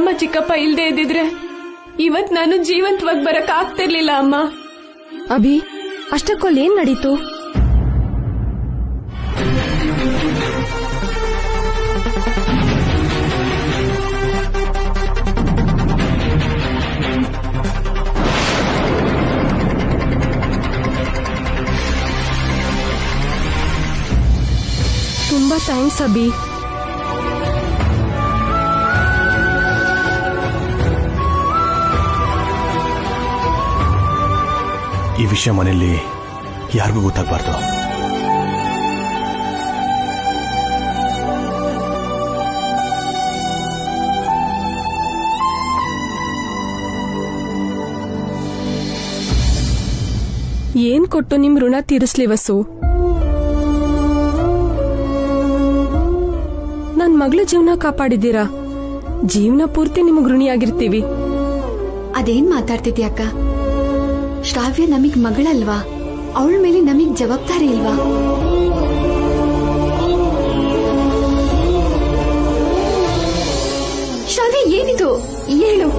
ಚಿಕ್ಕಮ್ಮ ಚಿಕ್ಕಪ್ಪ ಇಲ್ದೇ ಇದ್ದಿದ್ರೆ ಇವತ್ ನಾನು ಜೀವಂತವಾಗಿ ಬರಕ್ ಆಗ್ತಿರ್ಲಿಲ್ಲ ಅಮ್ಮ. ಅಭಿ, ಅಷ್ಟಕ್ಕೊಲ್ಲಿ ಏನ್ ನಡೀತು? ತುಂಬಾ ಥ್ಯಾಂಕ್ಸ್ ಅಭಿ. ಈ ವಿಷಯ ಮನೆಯಲ್ಲಿ ಯಾರಿಗೂ ಗೊತ್ತಾಗಬಾರ್ದು. ಏನ್ ಕೊಟ್ಟು ನಿಮ್ ಋಣ ತೀರಿಸ್ಲಿ ವಸು? ನನ್ ಮಗಳ ಜೀವನ ಕಾಪಾಡಿದ್ದೀರಾ. ಜೀವನ ಪೂರ್ತಿ ನಿಮಗ್ ಋಣಿಯಾಗಿರ್ತೀವಿ. ಅದೇನ್ ಮಾತಾಡ್ತಿದ್ಯಾಕ? ಶ್ರಾವ್ಯ ನಮಗ್ ಮಗಳಲ್ವಾ? ಅವಳ ಮೇಲೆ ನಮಗ್ ಜವಾಬ್ದಾರಿ ಇಲ್ವಾ? ಶ್ರಾವ್ಯ, ಏನಿದು? ಹೇಳು.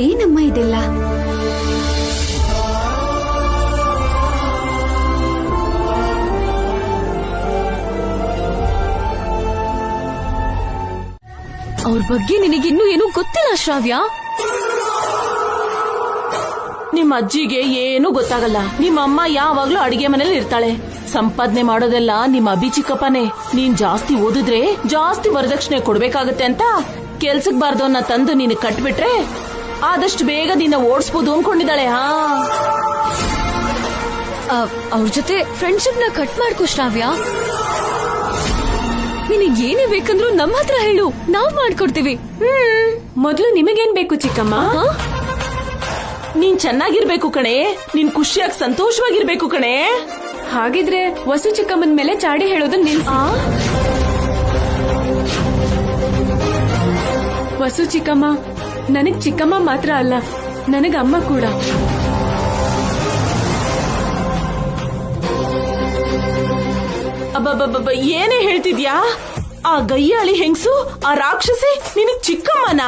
ಏನಮ್ಮ ಇದೆಲ್ಲ? ಅವ್ರ ಬಗ್ಗೆ ನಿನಗಿನ್ನೂ ಏನೂ ಗೊತ್ತಿಲ್ಲ ಶ್ರಾವ್ಯ. ನಿಮ್ಮ ಅಜ್ಜಿಗೆ ಏನೂ ಗೊತ್ತಾಗಲ್ಲ. ನಿಮ್ಮಮ್ಮ ಯಾವಾಗ್ಲೂ ಅಡಿಗೆ ಮನೇಲಿ ಇರ್ತಾಳೆ. ಸಂಪಾದನೆ ಮಾಡೋದೆಲ್ಲ ನಿಮ್ಮ ಅಭಿ ಚಿಕ್ಕಪ್ಪನೇ. ನೀನ್ ಜಾಸ್ತಿ ಓದಿದ್ರೆ ಜಾಸ್ತಿ ವರದಕ್ಷಿಣೆ ಕೊಡ್ಬೇಕಾಗತ್ತೆ ಅಂತ ಕೆಲ್ಸಕ್ ಬಾರ್ದವನ್ನ ತಂದು ನೀನು ಕಟ್ಬಿಟ್ರೆ ಆದಷ್ಟು ಬೇಗ ನಿನ್ನ ಓಡಿಸ್ಬೋದು ಅನ್ಕೊಂಡಿದ್ದಾಳೆ. ಅವ್ರ ಜೊತೆ ಫ್ರೆಂಡ್ಶಿಪ್ ನ ಕಟ್ ಮಾಡ್ಕೋ ಶ್ರಾವ್ಯ. ನಿನಗೇನೇ ಬೇಕಂದ್ರೂ ನಮ್ಮ ಹತ್ರ ಹೇಳು, ನಾವ್ ಮಾಡ್ಕೊಡ್ತೀವಿ. ಮೊದ್ಲು ನಿಮಗೇನ್ ಬೇಕು ಚಿಕ್ಕಮ್ಮ? ನೀನ್ ಚೆನ್ನಾಗಿರ್ಬೇಕು ಕಣೆ, ನೀನ್ ಖುಷಿಯಾಗಿ ಸಂತೋಷವಾಗಿರ್ಬೇಕು ಕಣೆ. ಹಾಗಿದ್ರೆ ವಸು ಚಿಕ್ಕಮ್ಮನ ಮೇಲೆ ಚಾಡಿ ಹೇಳೋದನ್ನ ನಿಲ್ಸಿ. ವಸು ಚಿಕ್ಕಮ್ಮ ನನಗ್ ಚಿಕ್ಕಮ್ಮ ಮಾತ್ರ ಅಲ್ಲ, ನನಗ ಅಮ್ಮ ಕೂಡ. ಅಬ್ಬಬ್ಬಬ್ಬ, ಏನೇ ಹೇಳ್ತಿದ್ಯಾ? ಆ ಗಯ್ಯಾಳಿ ಹೆಂಗ್ಸು, ಆ ರಾಕ್ಷಸಿ ನಿನಗ್ ಚಿಕ್ಕಮ್ಮನ?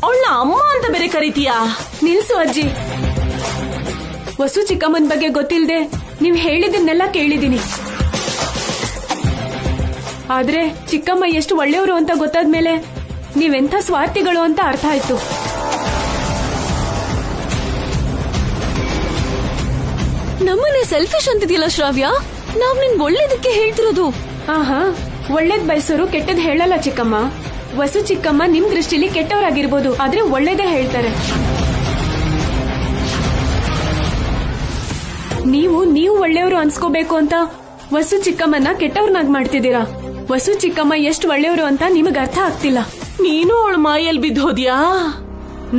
ಅವಳನ್ನ ಅಮ್ಮ ಅಂತ ಬೇರೆ ಕರೀತೀಯಾ? ನಿಲ್ಸು ಅಜ್ಜಿ. ವಸು ಚಿಕ್ಕಮ್ಮನ ಬಗ್ಗೆ ಗೊತ್ತಿಲ್ದೆ ನೀವ್ ಹೇಳಿದನ್ನೆಲ್ಲ ಕೇಳಿದೀನಿ. ಆದ್ರೆ ಚಿಕ್ಕಮ್ಮ ಎಷ್ಟು ಒಳ್ಳೆಯವರು ಅಂತ ಗೊತ್ತಾದ್ಮೇಲೆ ನೀವೆಂಥ ಸ್ವಾರ್ಥಿಗಳು ಅಂತ ಅರ್ಥ ಆಯ್ತು. ನಮ್ಮನೆ ಸೆಲ್ಫಿಶ್ ಅಂತಿದ್ಯಲ್ಲ ಶ್ರಾವ್ಯ. ನಾವ್ ನಿನ್ ಒಳ್ಳೇದಕ್ಕೆ ಹೇಳ್ತಿರೋದು. ಆಹಾ, ಒಳ್ಳೇದ್ ಬಯಸೋರು ಕೆಟ್ಟದ್ ಹೇಳಲ್ಲ ಚಿಕ್ಕಮ್ಮ. ವಸು ಚಿಕ್ಕಮ್ಮ ನಿಮ್ ದೃಷ್ಟಿಲಿ ಕೆಟ್ಟವರಾಗಿರ್ಬೋದು, ಆದ್ರೆ ಒಳ್ಳೇದೇ ಹೇಳ್ತಾರೆ. ನೀವು ಒಳ್ಳೆಯವರು ಅನ್ಸ್ಕೋಬೇಕು ಅಂತ ವಸು ಚಿಕ್ಕಮ್ಮನ ಕೆಟ್ಟವ್ರನ್ನಾಗ್ ಮಾಡ್ತಿದ್ದೀರಾ. ವಸು ಚಿಕ್ಕಮ್ಮ ಎಷ್ಟು ಒಳ್ಳೆಯವರು ಅಂತ ನಿಮಗ್ ಅರ್ಥ ಆಗ್ತಿಲ್ಲ. ನೀನು ಅವಳ ಮಾಯಲ್ಲಿ ಬಿದ್ದೋದ್ಯಾ?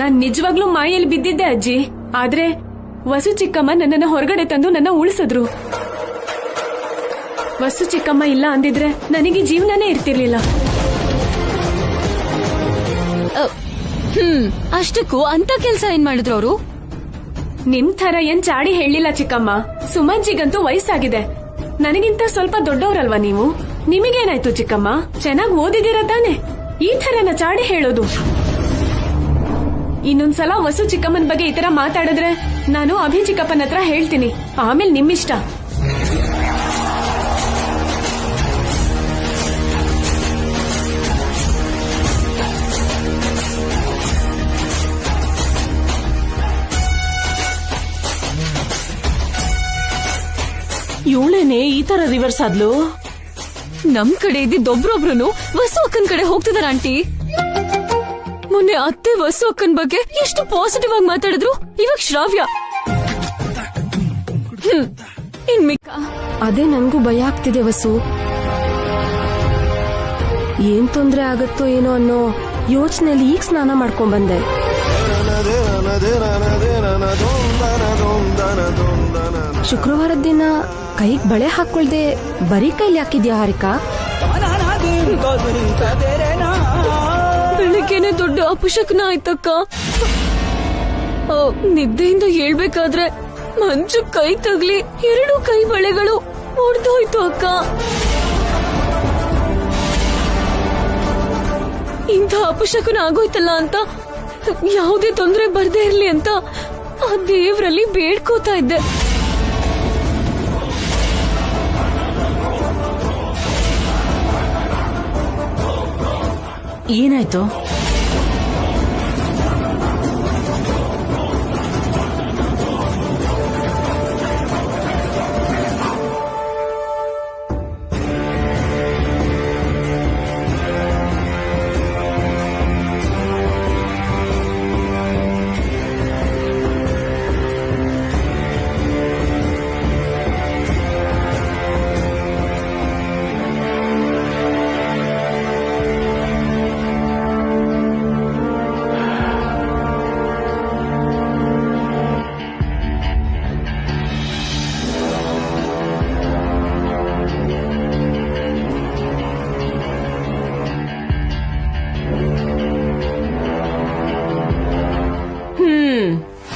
ನಾನ್ ನಿಜವಾಗ್ಲೂ ಮಾಯಲ್ಲಿ ಬಿದ್ದಿದ್ದೆ ಅಜ್ಜಿ. ಆದ್ರೆ ವಸು ಚಿಕ್ಕಮ್ಮ ನನ್ನನ್ನ ಹೊರಗಡೆ ತಂದು ನನ್ನ ಉಳಿಸಿದ್ರು. ವಸು ಚಿಕ್ಕಮ್ಮ ಇಲ್ಲ ಅಂದಿದ್ರೆ ನನಗೆ ಜೀವನನೇ ಇರ್ತಿರ್ಲಿಲ್ಲ. ಅಷ್ಟಕ್ಕೂ ಅಂತ ಕೆಲ್ಸ ಏನ್ ಮಾಡಿದ್ರು ಅವರು? ನಿಮ್ ತರ ಏನ್ ಚಾಡಿ ಹೇಳಿಲ್ಲ ಚಿಕ್ಕಮ್ಮ. ಸುಮಂಜಿಗಂತೂ ವಯಸ್ಸಾಗಿದೆ. ನನಗಿಂತ ಸ್ವಲ್ಪ ದೊಡ್ಡವರಲ್ವಾ ನೀವು? ನಿಮಗೇನಾಯ್ತು ಚಿಕ್ಕಮ್ಮ? ಚೆನ್ನಾಗ್ ಓದಿದಿರ ತಾನೆ? ಈ ತರನ ಚಾಡಿ ಹೇಳೋದು? ಇನ್ನೊಂದ್ಸಲ ವಸು ಚಿಕ್ಕಮ್ಮನ ಬಗ್ಗೆ ಈ ತರ ಮಾತಾಡಿದ್ರೆ ನಾನು ಅಭಿ ಚಿಕ್ಕಪ್ಪನ ಹತ್ರ ಹೇಳ್ತೀನಿ. ಆಮೇಲೆ ನಿಮ್ಮಿಷ್ಟ. ಇವಳೇನೆ ಈ ತರ ರಿವರ್ಸ್ ಆದ್ಲು? ನಮ್ ಕಡೆ ಇದ್ದಿದ್ದೊಬ್ರೊಬ್ರು ವಸು ಅಕ್ಕನ್ ಕಡೆ ಹೋಗ್ತಿದಾರ ಆಂಟಿ. ಮೊನ್ನೆ ಅತ್ತೆ ವಸು ಅಕ್ಕನ್ ಬಗ್ಗೆ ಎಷ್ಟು ಪಾಸಿಟಿವ್ ಆಗಿ ಮಾತಾಡಿದ್ರು. ಇವಾಗ ಶ್ರಾವ್ಯ. ಇನ್ ಮಿಕ್ಕ ಅದೇ ನನ್ಗೂ ಭಯ ಆಗ್ತಿದೆ ವಸು. ಏನ್ ತೊಂದ್ರೆ ಆಗತ್ತೋ ಏನೋ ಅನ್ನೋ ಯೋಚನೆಯಲ್ಲಿ ಈಗ ಸ್ನಾನ ಮಾಡ್ಕೊಂಡ್ ಬಂದೆ. ಶುಕ್ರವಾರದ ದಿನ ಕೈಗ್ ಬಳೆ ಹಾಕೊಳ್ದೆ ಬರೀ ಕೈಲಿ ಹಾಕಿದ್ಯಾ ಹಾರಿಕಾ? ಬೆಳಿಗ್ಗೆನೆ ದೊಡ್ಡ ಅಪಶಕನ ಆಯ್ತಕ್ಕ. ನಿದ್ದೆಯಿಂದ ಹೇಳ್ಬೇಕಾದ್ರೆ ಮಂಜು ಕೈ ತಗ್ಲಿ 2 ಕೈ ಬಳೆಗಳು ಒಡ್ದೋಯ್ತು ಅಕ್ಕ. ಇಂಥ ಅಪಶಕುನ ಆಗೋಯ್ತಲ್ಲ ಅಂತ ಯಾವುದೇ ತೊಂದರೆ ಬರ್ದೇ ಇರ್ಲಿ ಅಂತ ಆ ದೇವ್ರಲ್ಲಿ ಬೇಡ್ಕೋತಾ ಇದ್ದೆ. ಏನಾಯ್ತು?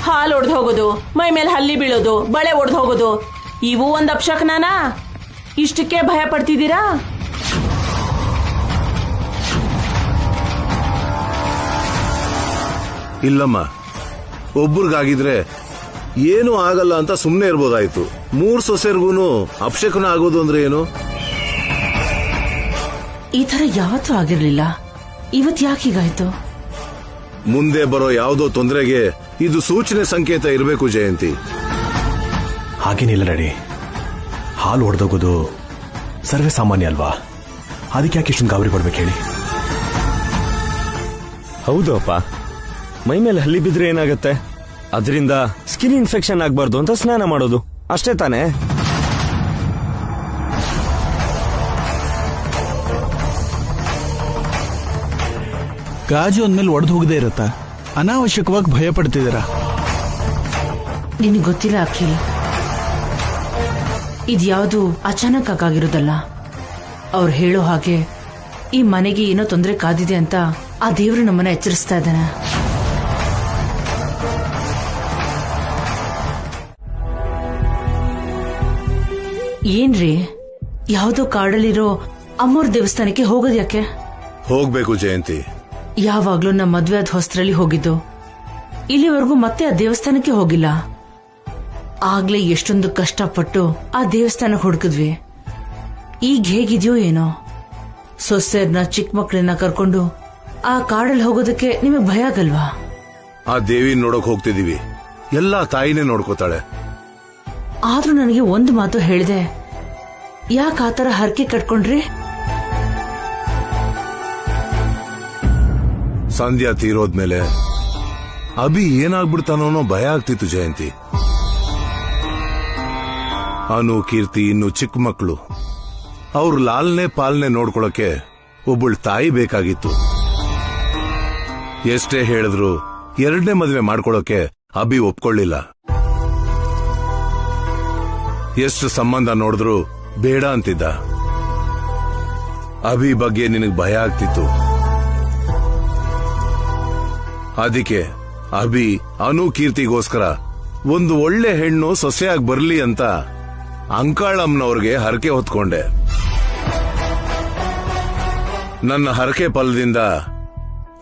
ಹಾಲು ಒಡ್ದು ಹೋಗೋದು, ಮೈ ಮೇಲೆ ಹಲ್ಲಿ ಬೀಳೋದು, ಬಳೆ ಒಡ್ದು ಹೋಗೋದು, ಇವು ಒಂದ್ ಅಪಶಕನನಾ? ಇಷ್ಟಕ್ಕೆ ಭಯ ಪಡ್ತಿದ್ದೀರಾ? ಇಲ್ಲಮ್ಮ, ಒಬ್ರಿಗಾಗಿದ್ರೆ ಏನು ಆಗಲ್ಲ ಅಂತ ಸುಮ್ನೆ ಇರ್ಬೋದಾಯ್ತು. 3 ಸೊಸೆರ್ಗೂನು ಅಪಶಕನ ಆಗೋದು ಅಂದ್ರೆ ಏನು? ಈ ತರ ಯಾವತ್ತೂ ಆಗಿರ್ಲಿಲ್ಲ, ಇವತ್ ಯಾಕೀಗಾಯ್ತು? ಮುಂದೆ ಬರೋ ಯಾವುದೋ ತೊಂದರೆಗೆ ಇದು ಸೂಚನೆ ಸಂಕೇತ ಇರಬೇಕು ಜಯಂತಿ. ಹಾಗೇನಿಲ್ಲ ಡ್ಯಾಡಿ, ಹಾಲು ಹೊಡೆದೋಗೋದು ಸರ್ವೇ ಸಾಮಾನ್ಯ ಅಲ್ವಾ? ಅದಕ್ಕೆ ಯಾಕೆ ಇಷ್ಟೊಂದು ಗಾಬರಿ ಪಡ್ಬೇಕು ಹೇಳಿ? ಹೌದು ಅಪ್ಪ, ಮೈ ಮೇಲೆ ಹಲ್ಲಿ ಬಿದ್ರೆ ಏನಾಗತ್ತೆ? ಅದರಿಂದ ಸ್ಕಿನ್ ಇನ್ಫೆಕ್ಷನ್ ಆಗ್ಬಾರ್ದು ಅಂತ ಸ್ನಾನ ಮಾಡೋದು ಅಷ್ಟೇ ತಾನೇ? ಗಾಜು ಅಂದ್ಮೇಲೆ ಒಡೆದು ಹೋಗದೆ ಇರತ್ತಾ? ಅನಾವಶ್ಯಕವಾಗಿ ಭಯ ಪಡ್ತಿದ್ದೀರಾ? ನಿನಗೆ ಗೊತ್ತಿಲ್ಲ ಅಖಿಲ್, ಇದ್ಯಾವುದು ಅಚಾನಕ್ ಆಗಿರೋದಲ್ಲ. ಅವ್ರು ಹೇಳೋ ಹಾಗೆ ಈ ಮನೆಗೆ ಏನೋ ತೊಂದರೆ ಕಾದಿದೆ ಅಂತ ಆ ದೇವ್ರು ನಮ್ಮನ್ನ ಎಚ್ಚರಿಸ್ತಾ ಇದ್ದಾನೆ. ಏನ್ರಿ, ಯಾವ್ದೋ ಕಾಡಲ್ಲಿರೋ ಅಮ್ಮೋರ್ ದೇವಸ್ಥಾನಕ್ಕೆ ಹೋಗೋದ್ ಯಾಕೆ? ಹೋಗ್ಬೇಕು ಜಯಂತಿ. ಯಾವಾಗ್ಲೂ ನಮ್ಮ ಮದ್ವೆ ಆದ ಹೊಸ್ತ್ರಲ್ಲಿ ಹೋಗಿದ್ದು, ಇಲ್ಲಿವರೆಗೂ ಮತ್ತೆ ಆ ದೇವಸ್ಥಾನಕ್ಕೆ ಹೋಗಿಲ್ಲ. ಆಗ್ಲೇ ಎಷ್ಟೊಂದು ಕಷ್ಟಪಟ್ಟು ಆ ದೇವಸ್ಥಾನ ಹುಡುಕಿದ್ವಿ. ಈಗ ಹೇಗಿದ್ಯೋ ಏನೋ. ಸೊಸೆರ್ನ ಚಿಕ್ಕ ಮಕ್ಕಳನ್ನ ಕರ್ಕೊಂಡು ಆ ಕಾಡಲ್ಲಿ ಹೋಗೋದಕ್ಕೆ ನಿಮಗೆ ಭಯ ಆಗಲ್ವಾ? ಆ ದೇವಿ ನೋಡಕ್ ಹೋಗ್ತಿದೀವಿ, ಎಲ್ಲಾ ತಾಯಿನೇ ನೋಡ್ಕೋತಾಳೆ. ಆದ್ರೂ ನನಗೆ ಒಂದು ಮಾತು ಹೇಳಿದೆ, ಯಾಕೆ ಆತರ ಹರಕೆ ಕಟ್ಕೊಂಡ್ರಿ? ಸಂಧ್ಯಾ ತೀರೋದ್ಮೇಲೆ ಅಭಿ ಏನಾಗ್ಬಿಡ್ತಾನೋ ಅನ್ನೋ ಭಯ ಆಗ್ತಿತ್ತು ಜಯಂತಿ. ಅನು, ಕೀರ್ತಿ ಇನ್ನು ಚಿಕ್ಕ ಮಕ್ಕಳು, ಅವ್ರು ಲಾಲ್ನೆ ಪಾಲ್ನೆ ನೋಡ್ಕೊಳಕ್ಕೆ ಒಬ್ಬಳು ತಾಯಿ ಬೇಕಾಗಿತ್ತು. ಎಷ್ಟೇ ಹೇಳಿದ್ರು 2ನೇ ಮದುವೆ ಮಾಡ್ಕೊಳಕ್ಕೆ ಅಭಿ ಒಪ್ಕೊಳ್ಳಿಲ್ಲ. ಎಷ್ಟು ಸಂಬಂಧ ನೋಡಿದ್ರು ಬೇಡ ಅಂತಿದ್ದ. ಅಭಿ ಬಗ್ಗೆ ನಿನಗ್ ಭಯ ಆಗ್ತಿತ್ತು. ಅದಕ್ಕೆ ಅಭಿ ಅನು ಕೀರ್ತಿಗೋಸ್ಕರ ಒಂದು ಒಳ್ಳೆ ಹೆಣ್ಣು ಸೊಸೆಯಾಗಿ ಬರ್ಲಿ ಅಂತ ಅಂಕಾಳಮ್ಮನವ್ರಿಗೆ ಹರಕೆ ಹೊತ್ಕೊಂಡೆ. ನನ್ನ ಹರಕೆ ಫಲದಿಂದ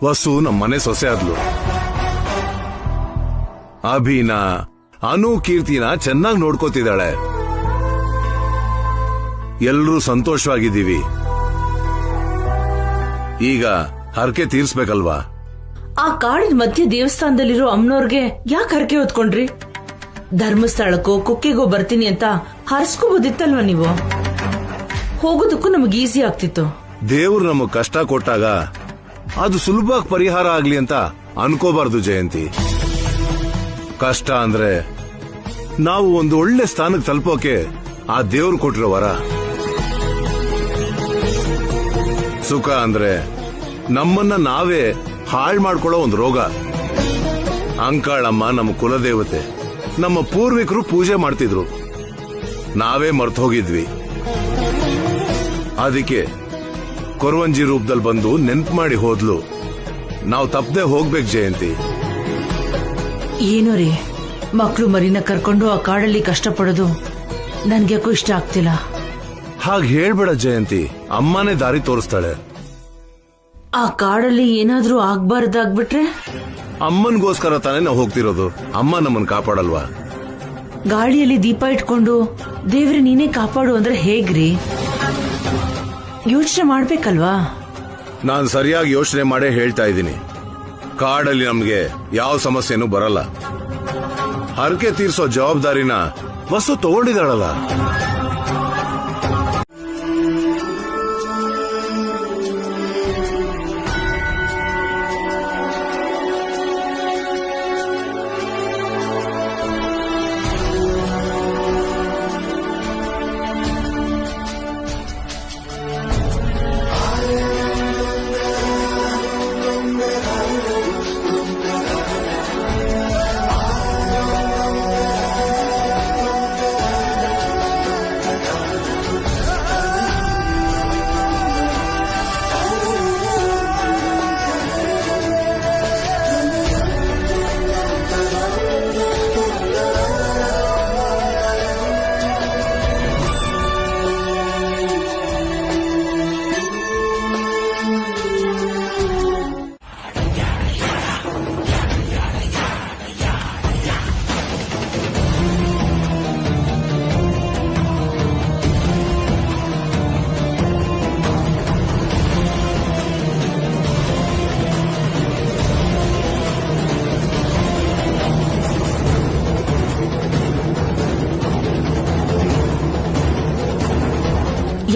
ವಸು ನಮ್ಮನೆ ಸೊಸೆ ಆದ್ಲು. ಅಭಿನ, ಅನು, ಕೀರ್ತಿನ ಚೆನ್ನಾಗಿ ನೋಡ್ಕೋತಿದ್ದಾಳೆ. ಎಲ್ರೂ ಸಂತೋಷವಾಗಿದ್ದೀವಿ. ಈಗ ಹರಕೆ ತೀರ್ಸ್ಬೇಕಲ್ವಾ? ಆ ಕಾಡಿನ ಮಧ್ಯೆ ದೇವಸ್ಥಾನದಲ್ಲಿರೋ ಅಮ್ಮನವ್ರಿಗೆ ಯಾಕೆ ಹರಕೆ ಹೊತ್ಕೊಂಡ್ರಿ? ಧರ್ಮಸ್ಥಳಕ್ಕೋ ಕುಕ್ಕೆಗೋ ಬರ್ತೀನಿ ಅಂತ ಹರಸ್ಕೋಬೋದಿತ್ತಲ್ವಾ ನೀವು? ಹೋಗೋದಕ್ಕೂ ನಮಗೆ ಈಸಿ ಆಗ್ತಿತ್ತು. ದೇವ್ರು ನಮಗ್ ಕಷ್ಟ ಕೊಟ್ಟಾಗ ಅದು ಸುಲಭವಾಗಿ ಪರಿಹಾರ ಆಗ್ಲಿ ಅಂತ ಅನ್ಕೋಬಾರ್ದು ಜಯಂತಿ. ಕಷ್ಟ ಅಂದ್ರೆ ನಾವು ಒಂದು ಒಳ್ಳೆ ಸ್ಥಾನಕ್ಕೆ ತಲುಪೋಕೆ ಆ ದೇವ್ರು ಕೊಟ್ಟಿರೋ ವರ. ಸುಖ ಅಂದ್ರೆ ನಮ್ಮನ್ನ ನಾವೇ ಹಾಳು ಮಾಡ್ಕೊಳ್ಳೋ ಒಂದು ರೋಗ. ಅಂಕಾಳಮ್ಮ ನಮ್ಮ ಕುಲದೇವತೆ, ನಮ್ಮ ಪೂರ್ವಿಕರು ಪೂಜೆ ಮಾಡ್ತಿದ್ರು, ನಾವೇ ಮರ್ತು ಹೋಗಿದ್ವಿ. ಅದಕ್ಕೆ ಕೊರವಂಜಿ ರೂಪದಲ್ಲಿ ಬಂದು ನೆನ್ಪು ಮಾಡಿ ಹೋದ್ಲು. ನಾವು ತಪ್ಪದೆ ಹೋಗ್ಬೇಕು ಜಯಂತಿ. ಏನೋ ರೀ, ಮಕ್ಳು ಮರಿನ ಕರ್ಕೊಂಡು ಆ ಕಾಡಲ್ಲಿ ಕಷ್ಟಪಡೋದು ನನ್ಗ್ಯಾಕೋ ಇಷ್ಟ ಆಗ್ತಿಲ್ಲ. ಹಾಗೆ ಹೇಳ್ಬೇಡ ಜಯಂತಿ, ಅಮ್ಮನೇ ದಾರಿ ತೋರಿಸ್ತಾಳೆ. ಆ ಕಾಡಲ್ಲಿ ಏನಾದ್ರೂ ಆಗ್ಬಾರ್ದಾಗ್ಬಿಟ್ರೆ? ಅಮ್ಮನ್ಗೋಸ್ಕರ ತಾನೇ ನಾವು ಹೋಗ್ತಿರೋದು. ಅಮ್ಮ ನಮ್ಮನ್ ಕಾಪಾಡಲ್ವಾ? ಗಾಳಿಯಲ್ಲಿ ದೀಪ ಇಟ್ಕೊಂಡು ದೇವ್ರೆ ನೀನೇ ಕಾಪಾಡು ಅಂದ್ರೆ ಹೇಗ್ರಿ? ಯೋಚನೆ ಮಾಡ್ಬೇಕಲ್ವಾ? ನಾನ್ ಸರಿಯಾಗಿ ಯೋಚನೆ ಮಾಡೇ ಹೇಳ್ತಾ ಇದ್ದೀನಿ. ಕಾಡಲ್ಲಿ ನಮ್ಗೆ ಯಾವ ಸಮಸ್ಯೆನೂ ಬರಲ್ಲ. ಹರಕೆ ತೀರ್ಸೋ ಜವಾಬ್ದಾರಿನ ವಸ್ತು ತಗೊಂಡಿದ್ದಾಳಲ್ಲ.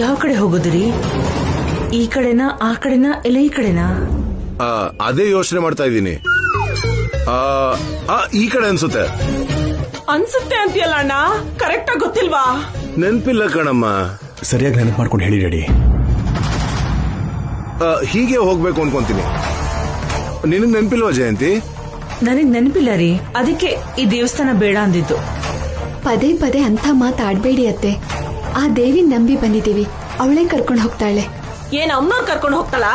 ಯಾವ ಕಡೆ ಹೋಗೋದ್ರಿ? ಈ ಕಡೆನಾ, ಆ ಕಡೆನಾ, ಇಲ್ಲ ಈ ಕಡೆನಾ? ಅದೇ ಯೋಚನೆ ಮಾಡ್ತಾ ಇದ್ದೀನಿ. ಈ ಕಡೆ ಅನ್ಸುತ್ತೆ. ಅನ್ಸುತ್ತೆ ಅಂತೀಯಲ್ಲ ಅಣ್ಣ, ಕರೆಕ್ಟ್ ಆಗಿ ಗೊತ್ತಿಲ್ವಾ? ನೆನ್ಪಿಲ್ಲ ಕಣಮ್ಮ. ಸರಿಯಾಗಿ ನೆನಪು ಮಾಡ್ಕೊಂಡು ಹೇಳಿ ಡ್ಯಾಡಿ. ಹೀಗೆ ಹೋಗ್ಬೇಕು ಅನ್ಕೊಂತೀನಿ. ನಿನಗ್ ನೆನ್ಪಿಲ್ವಾ ಜಯಂತಿ? ನನಗ್ ನೆನಪಿಲ್ಲ ರೀ, ಅದಕ್ಕೆ ಈ ದೇವಸ್ಥಾನ ಬೇಡ ಅಂದಿದ್ದು. ಪದೇ ಪದೇ ಅಂತ ಮಾತಾಡ್ಬೇಡಿ ಅತ್ತೆ. ಆ ದೇವಿ ನಂಬಿ ಬಂದಿದೀವಿ, ಅವಳೇ ಕರ್ಕೊಂಡು ಹೋಗ್ತಾಳೆ. ಏನ್ ಅಮ್ಮನವ್ರು ಕರ್ಕೊಂಡು ಹೋಗ್ತಾಳ?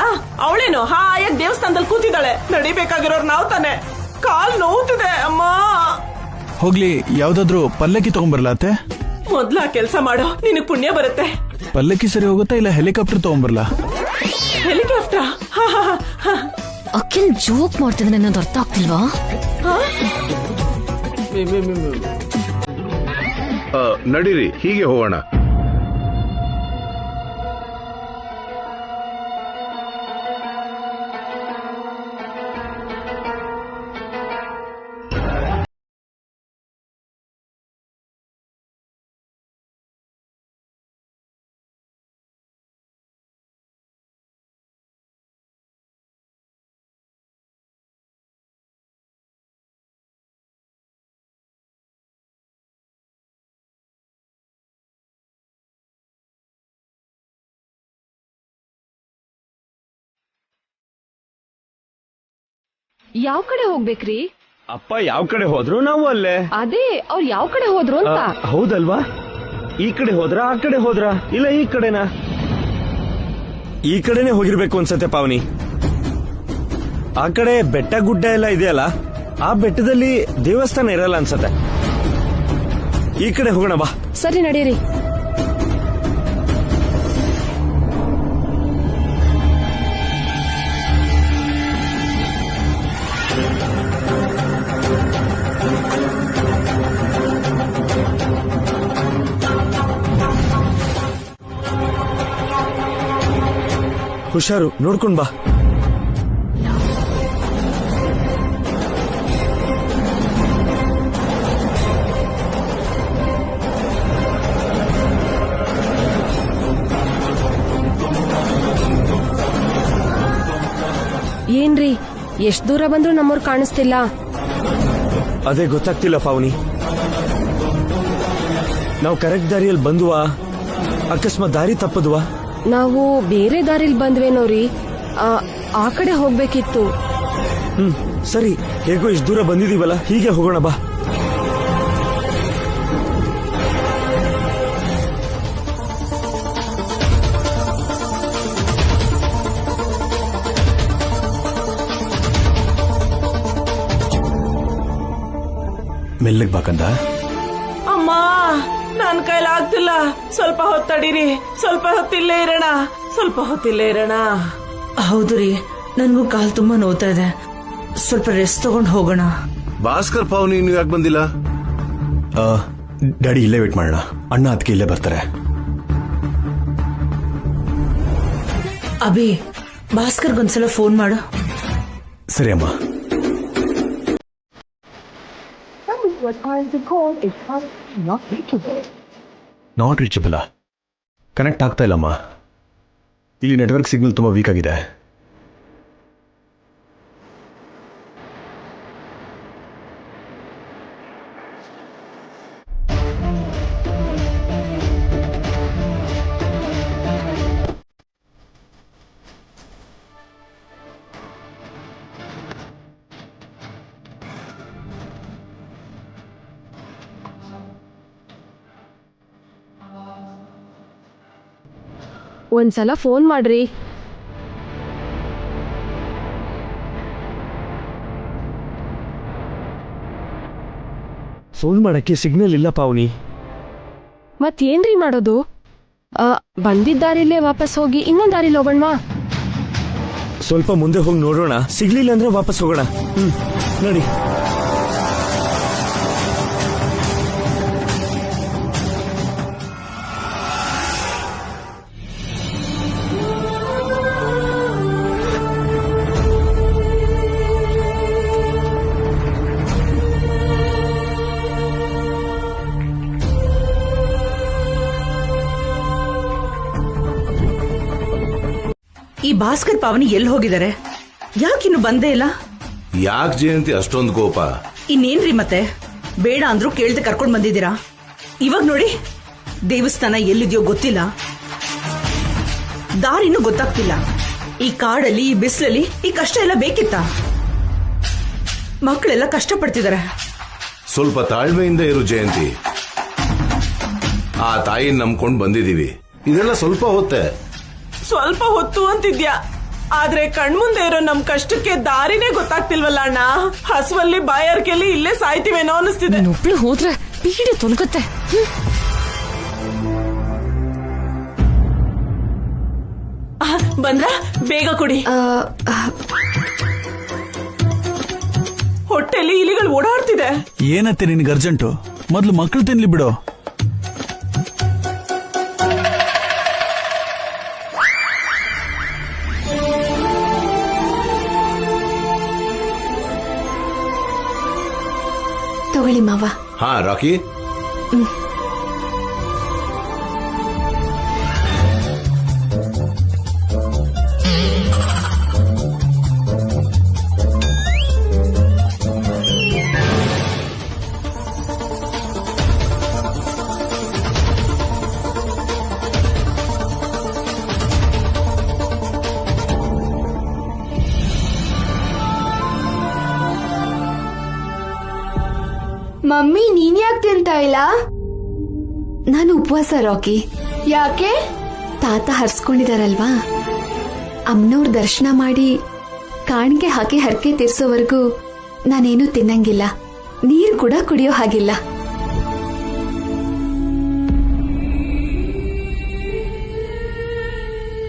ಅವಳೇನು ಹಾಯಾಗಿ ದೇವಸ್ಥಾನದಲ್ಲಿ ಕೂತಿದ್ದಾಳೆ. ನಡಿಬೇಕಾಗಿರೋರು ನಾವ್ ತಾನೆ. ಕಾಲ್ ನೋವುತ್ತಿದೆ ಅಮ್ಮ. ಹೋಗ್ಲಿ, ಯಾವ್ದಾದ್ರು ಪಲ್ಲಕ್ಕಿ ತಗೊಂಬರ್ಲಾ ಅತ್ತೆ? ಮೊದ್ಲ ಕೆಲ್ಸ ಮಾಡೋ, ನಿನಗ್ ಪುಣ್ಯ ಬರುತ್ತೆ. ಪಲ್ಲಕ್ಕಿ ಸರಿ ಹೋಗುತ್ತಾ ಇಲ್ಲ ಹೆಲಿಕಾಪ್ಟರ್ ತಗೊಂಬರ್ಲಾ? ಹೆಲಿಕಾಪ್ಟರ್? ಅಖಿಲ್ ಜೋಕ್ ಮಾಡ್ತಿದ್ದಾನೆ ಅನ್ನೋದು ಅರ್ಥ ಆಗ್ತಿಲ್ವಾ? ನಡೀರಿ, ಹೀಗೆ ಹೋಗೋಣ. ಯಾವ ಕಡೆ ಹೋಗ್ಬೇಕ್ರಿ? ಅಪ್ಪ ಯಾವ ಕಡೆ ಹೋದ್ರು ನಾವು ಅಲ್ಲೇ. ಅದೇ ಅವ್ರು ಯಾವ ಕಡೆ ಹೋದ್ರು ಅಂತ. ಹೌದಲ್ವಾ? ಈ ಕಡೆ ಹೋದ್ರ, ಆ ಕಡೆ ಹೋದ್ರ, ಇಲ್ಲ ಈ ಕಡೆನಾ? ಈ ಕಡೆನೆ ಹೋಗಿರ್ಬೇಕು ಅನ್ಸತ್ತೆ ಪಾವನಿ. ಆ ಕಡೆ ಬೆಟ್ಟ ಗುಡ್ಡ ಎಲ್ಲ ಇದೆಯಲ್ಲ, ಆ ಬೆಟ್ಟದಲ್ಲಿ ದೇವಸ್ಥಾನ ಇರಲ್ಲ ಅನ್ಸತ್ತೆ. ಈ ಕಡೆ ಹೋಗೋಣ ಬಾ. ಸರಿ ನಡೀರಿ. ಹುಷಾರು, ನೋಡ್ಕೊಂಡ್ ಬಾ. ಏನ್ರಿ, ಎಷ್ಟ್ ದೂರ ಬಂದ್ರು ನಮ್ಮವ್ರು ಕಾಣಿಸ್ತಿಲ್ಲ. ಅದೇ ಗೊತ್ತಾಗ್ತಿಲ್ಲ ಪಾವನಿ. ನಾವು ಕರೆಕ್ಟ್ ದಾರಿಯಲ್ಲಿ ಬಂದ್ವಾ, ಅಕಸ್ಮಾತ್ ದಾರಿ ತಪ್ಪದ್ವಾ? ನಾವು ಬೇರೆ ದಾರಿಲ್ ಬಂದ್ವೇನೋರಿ. ಆ ಕಡೆ ಹೋಗ್ಬೇಕಿತ್ತು. ಸರಿ, ಹೇಗೋ ಇಷ್ಟು ದೂರ ಬಂದಿದೀವಲ್ಲ, ಹೀಗೆ ಹೋಗೋಣ ಬಾ. ಮೆಲ್ಲಗ್ ಬಾಕಂದ. ಅಮ್ಮ, ನನ್ ಕೈಲಾಗ್ತಿಲ್ಲ. ಸ್ವಲ್ಪ ಹೊತ್ತಡೀರಿ, ಸ್ವಲ್ಪ ಹೊತ್ತಿಲ್ಲೇ ಇರೋಣ, ಸ್ವಲ್ಪ ಹೊತ್ತಿಲ್ಲೇ ಇರೋಣ. ಹೌದು ರೀ, ನನ್ಗೂ ಕಾಲ್ ತುಂಬಾ ನೋವ್ತಾ ಇದೆ, ಸ್ವಲ್ಪ ರೆಸ್ಟ್ ತಗೊಂಡು ಹೋಗೋಣ. ಭಾಸ್ಕರ್ ಪಾವನಿ ನೀವು ಯಾಕೆ ಬಂದಿಲ್ಲ? ಡ್ಯಾಡಿ ಇಲ್ಲೇ ವೇಟ್ ಮಾಡೋಣ, ಅಣ್ಣ ಅದಕ್ಕೆ ಇಲ್ಲೇ ಬರ್ತಾರೆ. ಅಭಿ, ಭಾಸ್ಕರ್ಗೊಂದ್ಸಲ ಫೋನ್ ಮಾಡು. ಸರಿ ಅಮ್ಮ. Not reachable. ಕನೆಕ್ಟ್ ಆಗ್ತಾ ಇಲ್ಲಮ್ಮ, ಇಲ್ಲಿ ನೆಟ್ವರ್ಕ್ ಸಿಗ್ನಲ್ ತುಂಬ ವೀಕ್ ಆಗಿದೆ. ಒಂದ್ಸಲ ಫೋನ್ ಮಾಡ್ರಿ. ಫೋನ್ ಮಾಡಕ್ಕೆ ಸಿಗ್ನಲ್ ಇಲ್ಲ ಪಾವನಿ. ಮತ್ತೇನ್ರಿ ಮಾಡೋದು? ಬಂದಿದ್ದ ದಾರಿಲೇ ವಾಪಸ್ ಹೋಗಿ ಇನ್ನೊಂದ್ ದಾರಿಲಿ ಹೋಗೋಣವಾ? ಸ್ವಲ್ಪ ಮುಂದೆ ಹೋಗಿ ನೋಡೋಣ, ಸಿಗ್ಲಿಲ್ಲ ಅಂದ್ರೆ ವಾಪಸ್ ಹೋಗೋಣ. ನೋಡಿ. ಈ ಭಾಸ್ಕರ್ ಪಾವನಿ ಎಲ್ಲಿ ಹೋಗಿದ್ದಾರೆ? ಯಾಕಿನ್ನು ಬಂದೇ ಇಲ್ಲ? ಯಾಕೆ ಜಯಂತಿ ಅಷ್ಟೊಂದು ಕೋಪ? ಇನ್ನೇನ್ರಿ ಮತ್ತೆ, ಬೇಡ ಅಂದ್ರೂ ಕೇಳ್ದೆ ಕರ್ಕೊಂಡ್ ಬಂದಿದ್ದೀರಾ. ಇವಾಗ ನೋಡಿ, ದೇವಸ್ಥಾನ ಎಲ್ಲಿದೆಯೋ ಗೊತ್ತಿಲ್ಲ, ದಾರಿನೂ ಗೊತ್ತಾಗ್ತಿಲ್ಲ. ಈ ಕಾಡಲ್ಲಿ, ಈ ಬಿಸಿಲಲ್ಲಿ ಈ ಕಷ್ಟ ಎಲ್ಲ ಬೇಕಿತ್ತ? ಮಕ್ಕಳೆಲ್ಲ ಕಷ್ಟಪಡ್ತಿದ್ದಾರೆ. ಸ್ವಲ್ಪ ತಾಳ್ಮೆಯಿಂದ ಇರು ಜಯಂತಿ. ಆ ತಾಯಿನ ನಂಬ್ಕೊಂಡು ಬಂದಿದೀವಿ, ಇದೆಲ್ಲ ಸ್ವಲ್ಪ ಹೊತ್ತೆ. ಸ್ವಲ್ಪ ಹೊತ್ತು ಅಂತಿದ್ಯಾ, ಆದ್ರೆ ಕಣ್ಮುಂದೆ ಇರೋ ನಮ್ ಕಷ್ಟಕ್ಕೆ ದಾರಿನೇ ಗೊತ್ತಾಗ್ತಿಲ್ವಲ್ಲ ಅಣ್ಣ. ಹಸುವಲ್ಲಿ ಬಾಯಾರಿಕೆಯಲ್ಲಿ ಇಲ್ಲೇ ಸಾಯ್ತೀವೇನೋ ಅನಿಸ್ತಿದೆ. ಒಬ್ಳು ಹೋದ್ರೆ ಪೀಡೆ ತೊಲಗುತ್ತೆ. ಬಂದ್ರ ಬೇಗ ಕೊಡಿ. ಹೊಟ್ಟೆಲಿ ಇಲಿಗಳು ಓಡಾಡ್ತಿದೆ. ಏನತ್ತೆ ನಿನ್ಗೆ ಅರ್ಜೆಂಟು? ಮೊದ್ಲು ಮಕ್ಕಳು ತಿನ್ಲಿ ಬಿಡು. ತಗೊಳ್ಳಿ ಮಾವ. ಹಾ ರಾಕಿ, ಮಮ್ಮಿ, ನೀನ್ ಯಾಕೆ ತಿಂತಾ ಇಲ್ಲ? ನಾನು ಉಪವಾಸ ರಾಕಿ. ಯಾಕೆ? ತಾತ ಹರ್ಸ್ಕೊಂಡಿದಾರಲ್ವಾ, ಅಮ್ಮನವ್ರ ದರ್ಶನ ಮಾಡಿ ಕಾಣಿಗೆ ಹಾಕಿ ಹರಕೆ ತೀರ್ಸೋವರೆಗೂ ನಾನೇನು ತಿನ್ನಂಗಿಲ್ಲ, ನೀರು ಕೂಡ ಕುಡಿಯೋ ಹಾಗಿಲ್ಲ.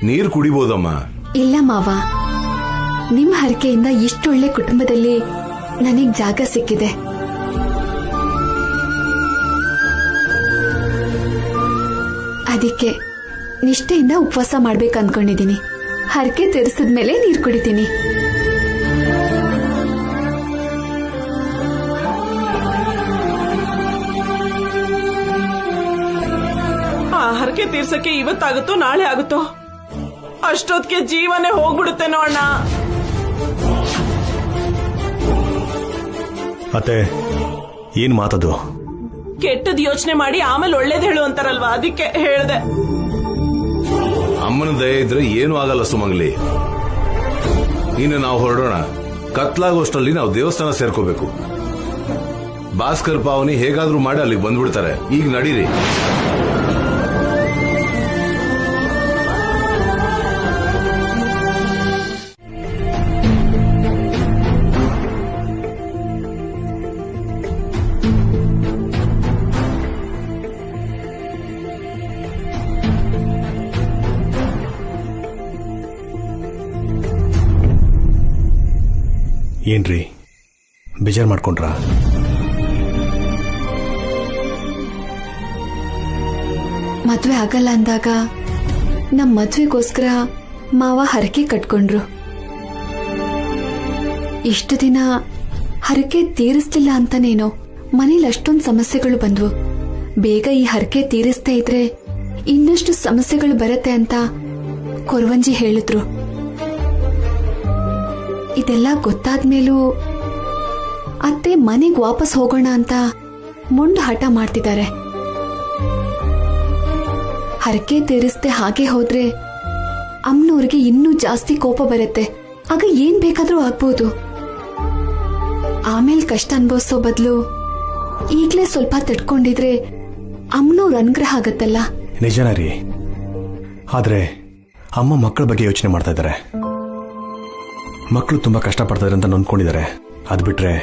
ನೀರು ಕುಡಿಬೋದಮ್ಮ. ಇಲ್ಲ ಮಾವ, ನಿಮ್ ಹರಕೆಯಿಂದ ಇಷ್ಟೊಳ್ಳೆ ಕುಟುಂಬದಲ್ಲಿ ನನಗ್ ಜಾಗ ಸಿಕ್ಕಿದೆ. ಅದಕ್ಕೆ ನಿಷ್ಠೆಯಿಂದ ಉಪವಾಸ ಮಾಡ್ಬೇಕು ಅಂದ್ಕೊಂಡಿದ್ದೀನಿ. ಹರಕೆ ತೀರಿಸಿದ್ಮೇಲೆ ನೀರು ಕುಡಿತೀನಿ. ಆ ಹರಕೆ ತೀರ್ಸಕ್ಕೆ ಇವತ್ತಾಗುತ್ತೋ ನಾಳೆ ಆಗುತ್ತೋ, ಅಷ್ಟೊತ್ತಿಗೆ ಜೀವನೇ ಹೋಗ್ಬಿಡುತ್ತೇನೋ ಅಣ್ಣ. ಅತ್ತೆ, ಏನ್ ಮಾತದು? ಕೆಟ್ಟದ್ ಯೋಚನೆ ಮಾಡಿ ಆಮೇಲೆ ಒಳ್ಳೇದ್ ಹೇಳು ಅಂತಾರಲ್ವಾ, ಅದಕ್ಕೆ ಹೇಳ್ದೆ. ಅಮ್ಮನ ದಯ ಇದ್ರೆ ಏನೂ ಆಗಲ್ಲ ಸುಮಂಗ್ಲಿ. ಇನ್ನು ನಾವು ಹೊರಡೋಣ. ಕತ್ಲಾಗೋಷ್ಟರಲ್ಲಿ ನಾವು ದೇವಸ್ಥಾನ ಸೇರ್ಕೋಬೇಕು. ಭಾಸ್ಕರ್ ಪಾವನಿ ಹೇಗಾದ್ರೂ ಮಾಡಿ ಅಲ್ಲಿಗೆ ಬಂದ್ಬಿಡ್ತಾರೆ. ಈಗ ನಡೀರಿ. ಏನ್ರಿ ಬೇಜಾರು ಮಾಡ್ಕೊಂಡ್ರಾ? ಮದ್ವೆ ಆಗಲ್ಲ ಅಂದಾಗ ನಮ್ ಮದ್ವೆಗೋಸ್ಕರ ಮಾವ ಹರಕೆ ಕಟ್ಕೊಂಡ್ರು. ಇಷ್ಟು ದಿನ ಹರಕೆ ತೀರಿಸ್ಲಿಲ್ಲ ಅಂತಾನೇನೋ ಮನೇಲಿ ಅಷ್ಟೊಂದು ಸಮಸ್ಯೆಗಳು ಬಂದ್ವು. ಬೇಗ ಈ ಹರಕೆ ತೀರಿಸ್ತಾ ಇದ್ರೆ ಇನ್ನಷ್ಟು ಸಮಸ್ಯೆಗಳು ಬರತ್ತೆ ಅಂತ ಕೊರವಂಜಿ ಹೇಳಿದ್ರು. ಇದೆಲ್ಲ ಗೊತ್ತಾದ್ಮೇಲೂ ಅತ್ತೆ ಮನೆಗ್ ವಾಪಸ್ ಹೋಗೋಣ ಅಂತ ಮುಂಡು ಹಠ ಮಾಡ್ತಿದ್ದಾರೆ. ಹರಕೆ ತೀರಿಸ್ದೆ ಹಾಗೆ ಹೋದ್ರೆ ಅಮ್ಮನವ್ರಿಗೆ ಇನ್ನೂ ಜಾಸ್ತಿ ಕೋಪ ಬರುತ್ತೆ. ಆಗ ಏನ್ ಬೇಕಾದ್ರೂ ಆಗ್ಬೋದು. ಆಮೇಲೆ ಕಷ್ಟ ಅನ್ಭವಿಸೋ ಬದಲು ಈಗ್ಲೇ ಸ್ವಲ್ಪ ತಡ್ಕೊಂಡಿದ್ರೆ ಅಮ್ಮನವ್ರ ಅನುಗ್ರಹ ಆಗತ್ತಲ್ಲ. ನಿಜನಾ ರೀ, ಆದ್ರೆ ಅಮ್ಮ ಮಕ್ಕಳ ಬಗ್ಗೆ ಯೋಚನೆ ಮಾಡ್ತಾ ಇದ್ದಾರೆ. ಮಕ್ಕಳು ತುಂಬಾ ಕಷ್ಟಪಡ್ತಾರೆ ಅಂತ ನೊಂದ್ಕೊಂಡಿದ್ದಾರೆ. ಅದ್ ಬಿಟ್ರೆ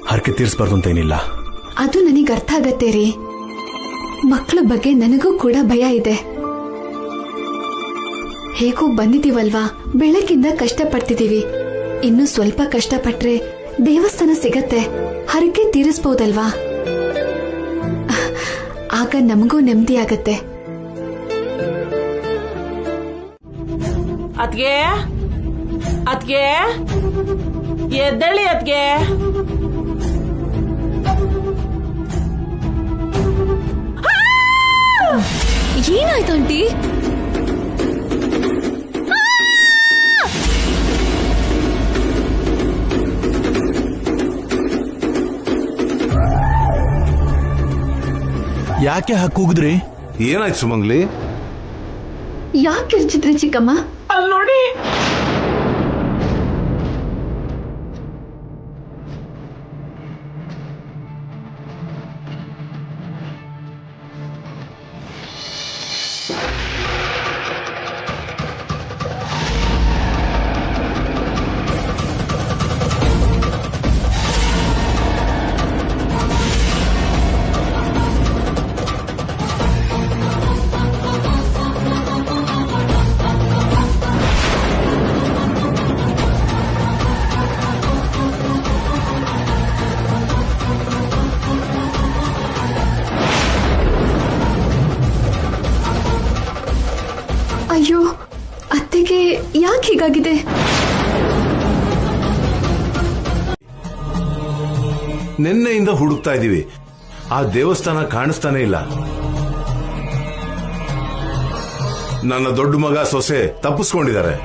ಹರಕೆ ತೀರಿಸಬಾರ್ದು ಅಂತ ಏನಿಲ್ಲ. ಅದು ನನಗೆ ಅರ್ಥ ಆಗತ್ತೆ ರೀ. ಮಕ್ಕಳ ಬಗ್ಗೆ ನನಗೂ ಕೂಡ ಭಯ ಇದೆ. ಹೇಗೂ ಬಂದಿದೀವಲ್ವಾ, ಬೆಳಕಿಂದ ಕಷ್ಟಪಡ್ತಿದೀವಿ. ಇನ್ನು ಸ್ವಲ್ಪ ಕಷ್ಟಪಟ್ರೆ ದೇವಸ್ಥಾನ ಸಿಗತ್ತೆ, ಹರಕೆ ತೀರಿಸಬಹುದಲ್ವಾ. ಆಗ ನಮಗೂ ನೆಮ್ಮದಿ ಆಗತ್ತೆ. ಅದ್ಗೆ ಅದ್ಗೆ ಎದ್ದೇಳಿ ಅದ್ಗೆ. ಏನಾಯ್ತು ಆಂಟಿ? ಯಾಕೆ ಕೂಗಿದ್ರಿ? ಏನಾಯ್ತು ಸುಮಂಗ್ಲಿ? ಯಾಕೆ ಇರ್ಚಿದ್ರಿ ಚಿಕ್ಕಮ್ಮ? ಅಲ್ಲಿ ನೋಡಿ. ಅಯ್ಯೋ, ಅತ್ತೆಗೆ ಯಾಕೆ ಹೀಗಾಗಿದೆ? ನಿನ್ನೆಯಿಂದ ಹುಡುಕ್ತಾ ಇದೀವಿ, ಆ ದೇವಸ್ಥಾನ ಕಾಣಿಸ್ತಾನೆ ಇಲ್ಲ. ನನ್ನ ದೊಡ್ಡ ಮಗ ಸೊಸೆ ತಪ್ಪಿಸ್ಕೊಂಡಿದ್ದಾರೆ.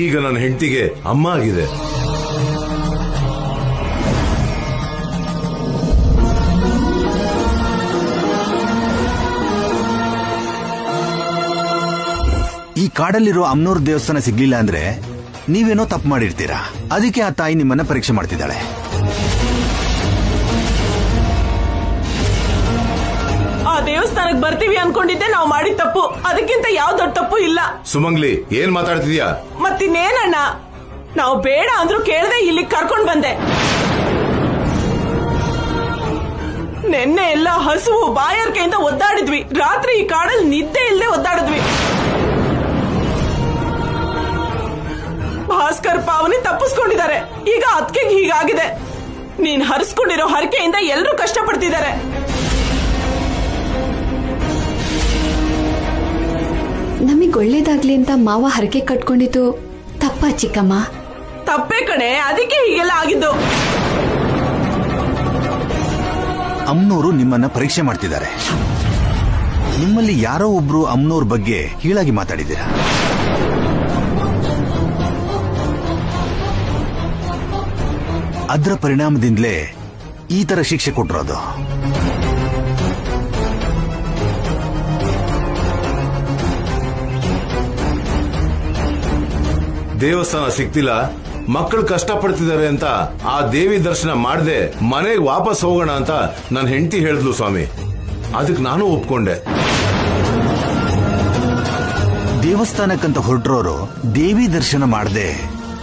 ಈಗ ನನ್ನ ಹೆಂಡತಿಗೆ ಅಮ್ಮ ಆಗಿದೆ. ಈ ಕಾಡಲ್ಲಿರೋ ಅಮ್ಮನವ್ರ ದೇವಸ್ಥಾನ ಸಿಗ್ಲಿಲ್ಲ ಅಂದ್ರೆ ನೀವೇನೋ ತಪ್ಪು ಮಾಡಿರ್ತೀರಾ. ಅದಕ್ಕೆ ಆ ತಾಯಿ ನಿಮ್ಮನ್ನ ಪರೀಕ್ಷೆ ಮಾಡ್ತಿದ್ದಾಳೆ. ಆ ದೇವಸ್ಥಾನಕ್ಕೆ ಬರ್ತೀವಿ ಅನ್ಕೊಂಡಿದ್ದೆ ನಾವು ಮಾಡಿದ ತಪ್ಪು. ಅದಕ್ಕಿಂತ ಯಾವ ದೊಡ್ಡ ತಪ್ಪು ಇಲ್ಲ. ಸುಮಂಗ್ಲಿ, ಏನ್ ಮಾತಾಡ್ತಿದ್ಯಾ? ಮತ್ತಿನ್ನೇನಣ್ಣ, ನಾವು ಬೇಡ ಅಂದ್ರೂ ಕೇಳದೆ ಇಲ್ಲಿ ಕರ್ಕೊಂಡ್ ಬಂದೆ. ನೆನ್ನೆ ಎಲ್ಲ ಹಸುವು ಬಾಯಾರಿಕೆಯಿಂದ ಒದ್ದಾಡಿದ್ವಿ. ರಾತ್ರಿ ಈ ಕಾಡಲ್ಲಿ ನಿದ್ದೆ ಇಲ್ಲದೆ ಒದ್ದಾಡಿದ್ವಿ. ಭಾಸ್ಕರ್ ಪಾವನಿ ತಪ್ಪಿಸ್ಕೊಂಡಿದ್ದಾರೆ. ಈಗ ಅದಕ್ಕೆ ಹೀಗಾಗಿದೆ. ನೀನ್ ಹರಿಸ್ಕೊಂಡಿರೋ ಹರಕೆಯಿಂದ ಎಲ್ಲರೂ ಕಷ್ಟಪಡ್ತಿದ್ದಾರೆ. ನಮಗ್ ಒಳ್ಳೇದಾಗ್ಲಿ ಅಂತ ಮಾವ ಹರಕೆ ಕಟ್ಕೊಂಡಿದ್ದು ತಪ್ಪಾ ಚಿಕ್ಕಮ್ಮ? ತಪ್ಪೇ ಕಣೆ, ಅದಕ್ಕೆ ಹೀಗೆಲ್ಲ ಆಗಿದ್ದು. ಅಮ್ಮನವರು ನಿಮ್ಮನ್ನ ಪರೀಕ್ಷೆ ಮಾಡ್ತಿದ್ದಾರೆ. ನಿಮ್ಮಲ್ಲಿ ಯಾರೋ ಒಬ್ರು ಅಮ್ಮನವ್ರ ಬಗ್ಗೆ ಕೀಳಾಗಿ ಮಾತಾಡಿದ್ದೀರಾ. ಅದರ ಪರಿಣಾಮದಿಂದಲೇ ಈ ತರ ಶಿಕ್ಷೆ ಕೊಟ್ಟಿರೋದು. ದೇವಸ್ಥಾನ ಸಿಗ್ತಿಲ್ಲ, ಮಕ್ಕಳು ಕಷ್ಟಪಡ್ತಿದ್ದಾರೆ ಅಂತ ಆ ದೇವಿ ದರ್ಶನ ಮಾಡದೆ ಮನೆಗೆ ವಾಪಸ್ ಹೋಗೋಣ ಅಂತ ನನ್ನ ಹೆಂಡತಿ ಹೇಳಿದ್ಲು ಸ್ವಾಮಿ. ಅದಕ್ಕೆ ನಾನು ಒಪ್ಕೊಂಡೆ. ದೇವಸ್ಥಾನಕ್ಕಂತ ಹೊರಟ್ರೋರು ದೇವಿ ದರ್ಶನ ಮಾಡದೆ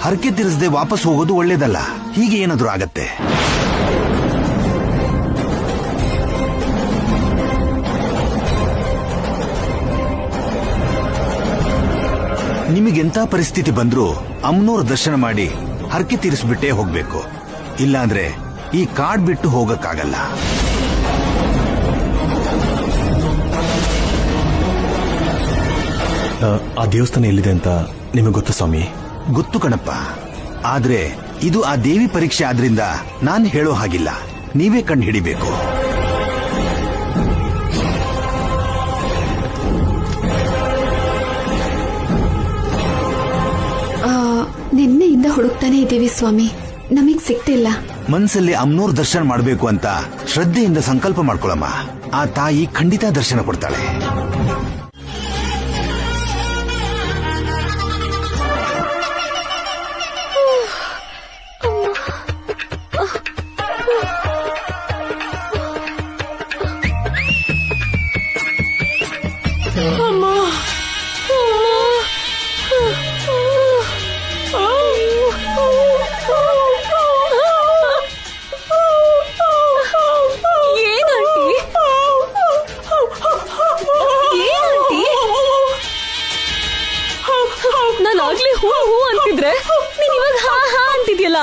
ಹರಕೆ ತೀರಿಸದೆ ವಾಪಸ್ ಹೋಗೋದು ಒಳ್ಳೇದಲ್ಲ. ಹೀಗೆ ಏನಾದ್ರೂ ಆಗತ್ತೆ. ನಿಮಗೆಂತ ಪರಿಸ್ಥಿತಿ ಬಂದ್ರೂ ಅಮ್ಮನವ್ರ ದರ್ಶನ ಮಾಡಿ ಹರಕೆ ತೀರಿಸ್ಬಿಟ್ಟೇ ಹೋಗ್ಬೇಕು. ಇಲ್ಲಾಂದ್ರೆ ಈ ಕಾಡ್ ಬಿಟ್ಟು ಹೋಗಕ್ಕಾಗಲ್ಲ. ಆ ದೇವಸ್ಥಾನ ಎಲ್ಲಿದೆ ಅಂತ ನಿಮಗೆ ಗೊತ್ತಾ ಸ್ವಾಮಿ? ಗೊತ್ತು ಕಣಪ್ಪ, ಆದ್ರೆ ಇದು ಆ ದೇವಿ ಪರೀಕ್ಷೆ ಆದ್ರಿಂದ ನಾನು ಹೇಳೋ ಹಾಗಿಲ್ಲ, ನೀವೇ ಕಂಡು ಹಿಡಿಬೇಕು. ನಿನ್ನೆಯಿಂದ ಹುಡುಕ್ತಾನೆ ಇದ್ದೀವಿ ಸ್ವಾಮಿ, ನಮಗ್ ಸಿಗ್ತಿಲ್ಲ. ಮನ್ಸಲ್ಲಿ ಅಮ್ಮನವ್ರ ದರ್ಶನ ಮಾಡಬೇಕು ಅಂತ ಶ್ರದ್ಧೆಯಿಂದ ಸಂಕಲ್ಪ ಮಾಡ್ಕೊಳಮ್ಮ. ಆ ತಾಯಿ ಖಂಡಿತ ದರ್ಶನ ಕೊಡ್ತಾಳೆ. ನಾನಾಗ್ಲೇ ಹೂ ಹೂ ಅಂತಿದ್ರೆ ನೀನ್ ಇವಾಗ ಹಾ ಹಾ ಅಂತಿದ್ಯಲ್ಲ.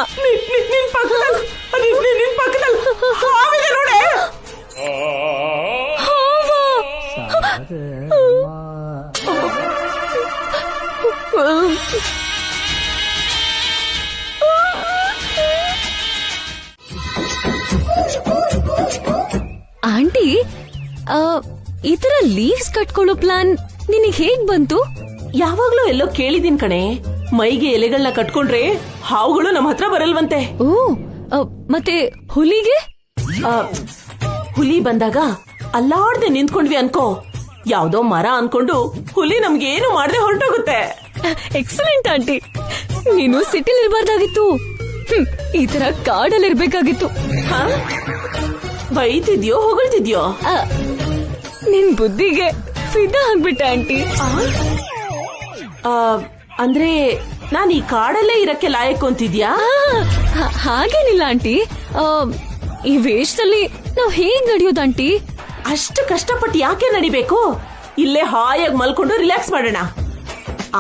ನಿನ್ ಪಕ್ಕದಲ್ಲಿ ಹಾವಿದೆ ನೋಡೆ. ಆಂಟಿ, ಈ ತರ ಲೀವ್ಸ್ ಕಟ್ಕೊಳ್ಳೋ ಪ್ಲಾನ್ ನಿನಗೆ ಹೇಗ್ ಬಂತು? ಯಾವಾಗ್ಲೂ ಎಲ್ಲೋ ಕೇಳಿದೀನ್ ಕಣೆ, ಮೈಗೆ ಎಲೆಗಳನ್ನ ಕಟ್ಕೊಂಡ್ರೆ ಹಾವುಗಳು ನಮ್ಮ ಹತ್ರ ಬರಲ್ವಂತೆ. ಓ, ಮತ್ತೆ ಹುಲಿಗೆ? ಹುಲಿ ಬಂದಾಗ ಅಲ್ಲಾಡ್ದೆ ನಿಂತ್ಕೊಂಡ್ವಿ ಅನ್ಕೋ, ಯಾವ್ದೋ ಮರ ಅನ್ಕೊಂಡು ಹುಲಿ ನಮ್ಗೇನು ಮಾಡದೆ ಹೊರಟೋಗುತ್ತೆ. ಎಕ್ಸಲೆಂಟ್ ಆಂಟಿ, ನೀನು ಸಿಟಿಲಿ ಇರ್ಬಾರ್ದಾಗಿತ್ತು, ಈ ತರ ಕಾಡಲ್ಲಿ ಇರ್ಬೇಕಾಗಿತ್ತು. ಬೈತಿದ್ಯೋ ಹೊಗಳ್ತಿದ್ಯೋ? ನಿನ್ ಬುದ್ಧಿಗೆ ಫಿದಾ ಆಗ್ಬಿಟ್ಟೆ ಆಂಟಿ. ಅಂದ್ರೆ ನಾನ್ ಈ ಕಾಡಲ್ಲೇ ಇರಕ್ಕೆ ಲಾಯಕ್ ಅಂತಿದ್ಯಾ? ಹಾಗೇನಿಲ್ಲ ಆಂಟಿ, ಈ ವೇಷದಲ್ಲಿ ನಾವ್ ಹೇಗ್ ನಡೆಯೋದು ಆಂಟಿ? ಅಷ್ಟು ಕಷ್ಟಪಟ್ಟು ಯಾಕೆ ನಡಿಬೇಕು? ಇಲ್ಲೇ ಹಾಯಾಗಿ ಮಲ್ಕೊಂಡು ರಿಲ್ಯಾಕ್ಸ್ ಮಾಡೋಣ.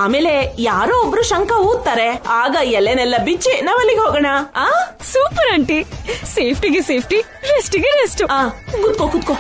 ಆಮೇಲೆ ಯಾರೋ ಒಬ್ರು ಶಂಕ ಊದ್ತಾರೆ, ಆಗ ಎಲೆನೆಲ್ಲ ಬಿಚ್ಚಿ ನಾವಲ್ಲಿಗೆ ಹೋಗೋಣ. ಸೂಪರ್ ಆಂಟಿ, ಸೇಫ್ಟಿಗೆ ಸೇಫ್ಟಿ, ರೆಸ್ಟಿಗೆ ರೆಸ್ಟ್. ಕೂತ್ಕೋ ಕೂತ್ಕೋ.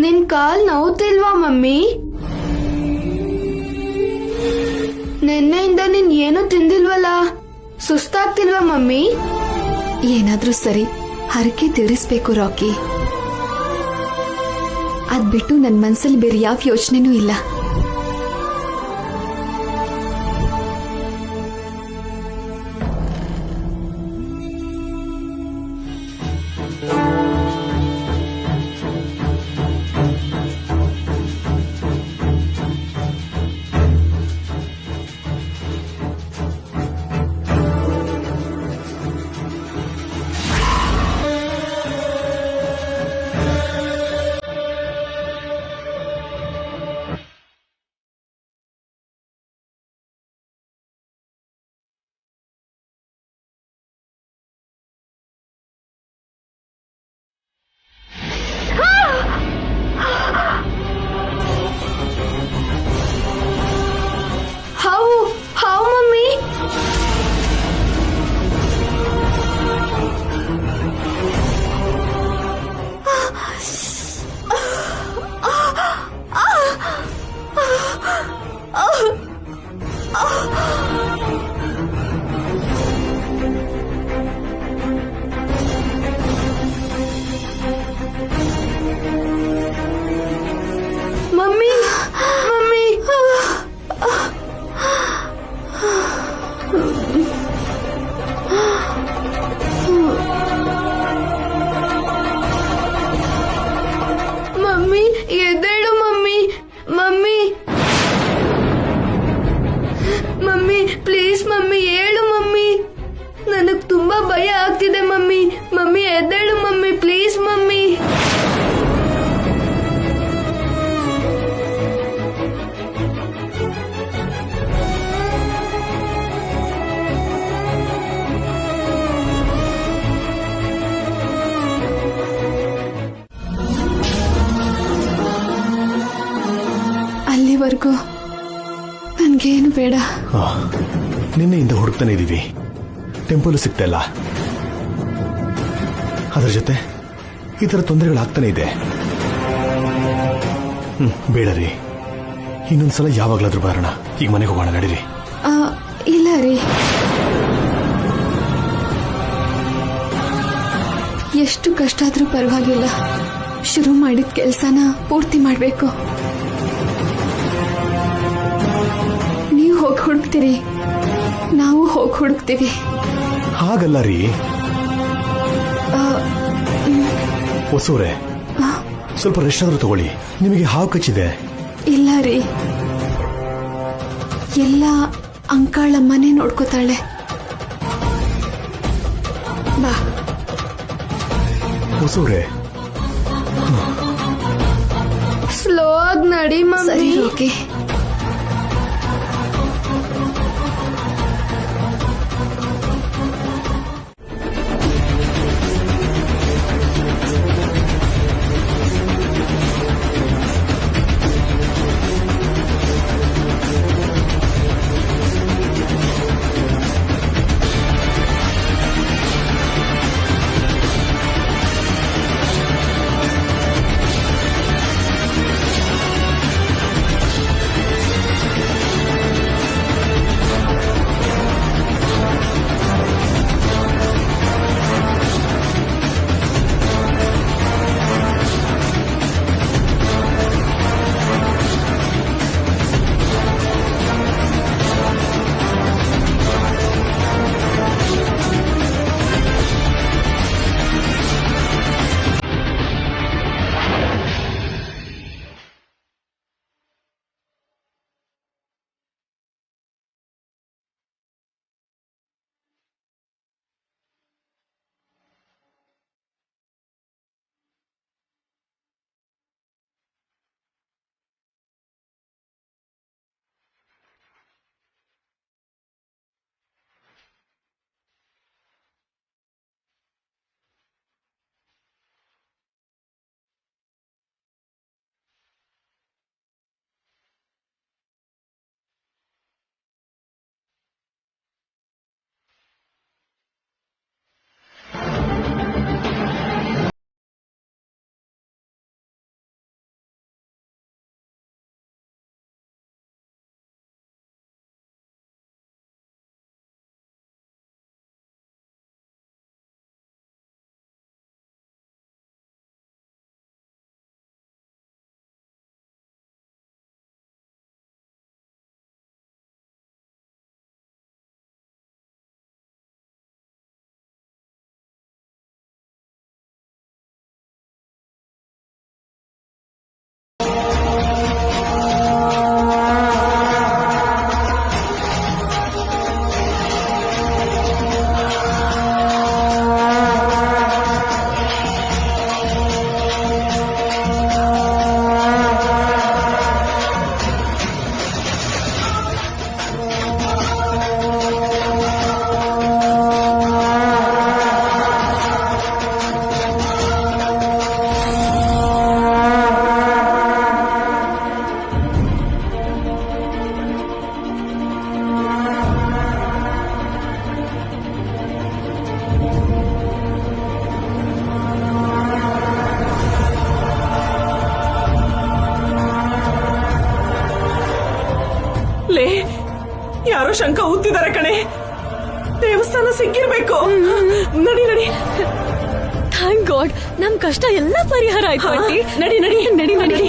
ನಿನ್ ಕಾಲ್ ನೋವುತ್ತಿಲ್ವಾ ಮಮ್ಮಿ? ನಿನ್ನೆಯಿಂದ ನೀನ್ ಏನು ತಿಂದಿಲ್ವಲ್ಲ, ಸುಸ್ತಾಗ್ತಿಲ್ವಾ ಮಮ್ಮಿ? ಏನಾದ್ರೂ ಸರಿ, ಹರಕೆ ತೀರಿಸ್ಬೇಕು ರಾಕಿ. ಅದ್ಬಿಟ್ಟು ನನ್ ಮನ್ಸಲ್ಲಿ ಬೇರೆ ಯಾವ ಯೋಚನೆನೂ ಇಲ್ಲ. ಪ್ಲೀಸ್ ಮಮ್ಮಿ ಹೇಳು ಮಮ್ಮಿ, ನನಗ್ ತುಂಬಾ ಭಯ ಆಗ್ತಿದೆ ಮಮ್ಮಿ. ಮಮ್ಮಿ ಎದ್ದೇಳು ಮಮ್ಮಿ, ಪ್ಲೀಸ್ ಮಮ್ಮಿ. ಅಲ್ಲಿವರೆಗೂ ನನ್ಗೇನು ಬೇಡ. ನಿನ್ನೆಯಿಂದ ಹುಡುಕ್ತಾನೆ ಇದೀವಿ, ಟೆಂಪಲ್ ಸಿಗ್ತಾ ಇಲ್ಲ. ಅದರ ಜೊತೆ ಈ ತರ ತೊಂದರೆಗಳಾಗ್ತಾನೆ ಇದೆ. ಬೇಡ ರೀ, ಇನ್ನೊಂದ್ಸಲ ಯಾವಾಗ್ಲಾದ್ರೂ ಬರೋಣ. ಈಗ ಮನೆಗೆ ಹೋಗೋಣ, ನಡೀರಿ. ಇಲ್ಲ ರೀ, ಎಷ್ಟು ಕಷ್ಟ ಆದ್ರೂ ಪರವಾಗಿಲ್ಲ, ಶುರು ಮಾಡಿದ ಕೆಲ್ಸನ ಪೂರ್ತಿ ಮಾಡ್ಬೇಕು. ನೀವು ಹೋಗಿ ಹುಡುಕ್ತೀರಿ, ನಾವು ಹೋಗಿ ಹುಡುಕ್ತೀವಿ. ಹಾಗಲ್ಲ ರೀ ಹೊಸೂರೆ, ಸ್ವಲ್ಪ ರೆಸ್ಟ್ ಆದ್ರೂ ತಗೊಳ್ಳಿ. ನಿಮಗೆ ಹಾವು ಕಚ್ಚಿದೆ. ಇಲ್ಲ ರೀ, ಎಲ್ಲ ಅಂಕಾಳಮ್ಮನೇ ನೋಡ್ಕೋತಾಳೆ. ಬಾ ಹೊಸೂರೆ. ಸ್ಲೋ ಆಗಿ ನಡಿ ಮಮ್ಮಿ. ಸರಿ, ಓಕೆ. ಯಾರೋ ಶಂಕ ಊದ್ತಿದ್ದಾರೆ ಕಣೆ. ದೇವಸ್ಥಾನ ಸಿಕ್ಕಿರ್ಬೇಕು. ನಡಿ ನಡಿ. ಥ್ಯಾಂಕ್ ಗಾಡ್, ನಮ್ ಕಷ್ಟ ಎಲ್ಲ ಪರಿಹಾರ ಆಯ್ತು ಆಂಟಿ. ನಡಿ ನಡಿ ನಡಿ ನಡಿ.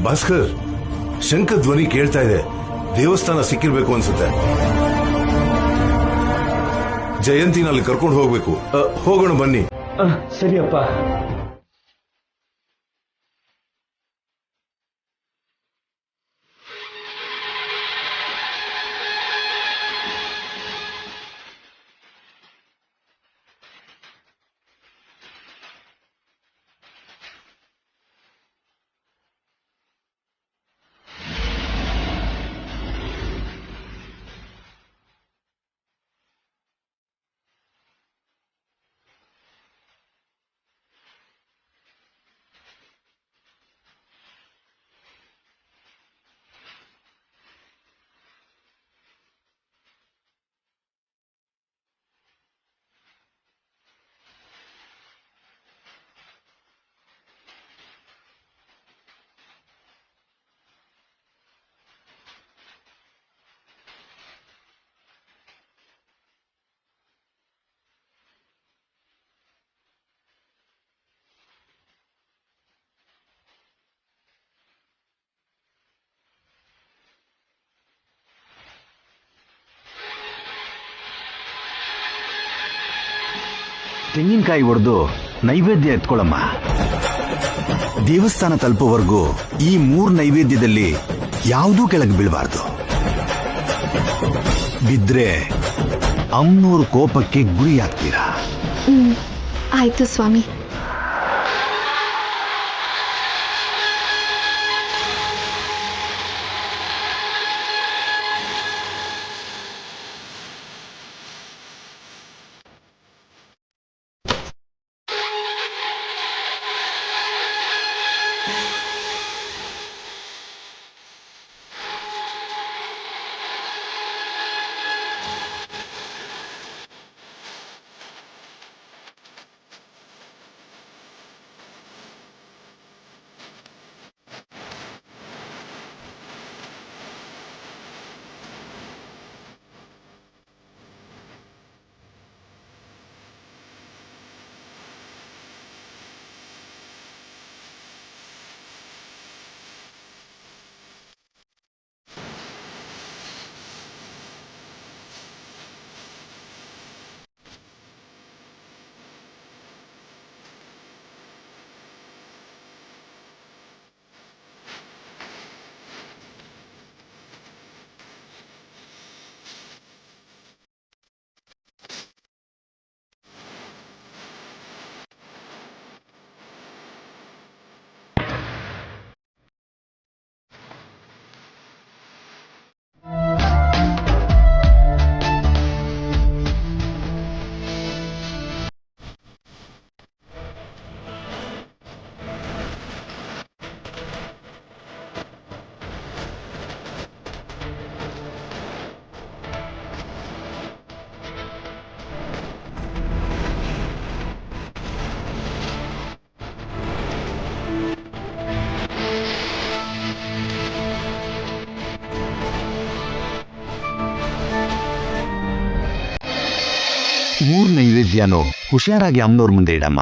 ಭಾಸ್ಕರ್, ಶಂಖ ಧ್ವನಿ ಕೇಳ್ತಾ ಇದೆ. ದೇವಸ್ಥಾನ ಸಿಕ್ಕಿರ್ಬೇಕು ಅನ್ಸುತ್ತೆ. ಜಯಂತಿನಲ್ಲಿ ಕರ್ಕೊಂಡು ಹೋಗ್ಬೇಕು. ಹೋಗೋಣ ಬನ್ನಿ. ಸರಿಯಪ್ಪ. ತೆಂಗಿನಕಾಯಿ ಒಡೆದು ನೈವೇದ್ಯ ಎತ್ಕೊಳ್ಳಮ್ಮ. ದೇವಸ್ಥಾನ ತಲುಪುವವರೆಗೂ ಈ 3 ನೈವೇದ್ಯದಲ್ಲಿ ಯಾವುದೂ ಕೆಳಗೆ ಬೀಳಬಾರ್ದು. ಬಿದ್ರೆ ಅಮ್ಮನೂರು ಕೋಪಕ್ಕೆ ಗುರಿಯಾಗ್ತೀರಾ. ಆಯ್ತು ಸ್ವಾಮಿ. ಮೂರು ನೈವೇದ್ಯನೂ ಹುಷಾರಾಗಿ ಅಮ್ಮನವ್ರ ಮುಂದೆ ಇಡಮ್ಮ.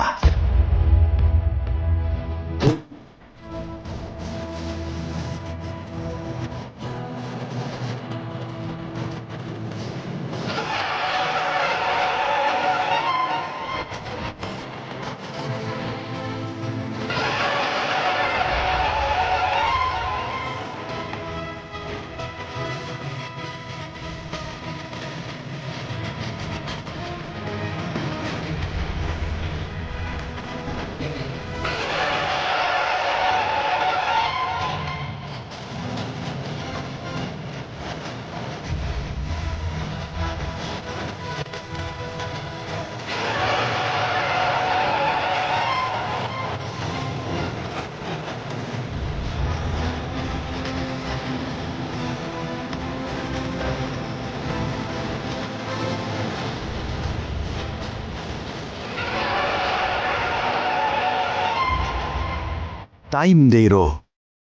ತಾಯಿ ಮುಂದೆ ಇರೋ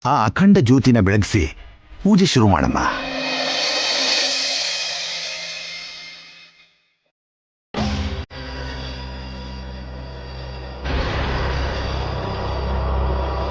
ಆ ಅಖಂಡ ಜ್ಯೋತಿನ ಬೆಳಗಿಸಿ ಪೂಜೆ ಶುರು ಮಾಡಮ್ಮ.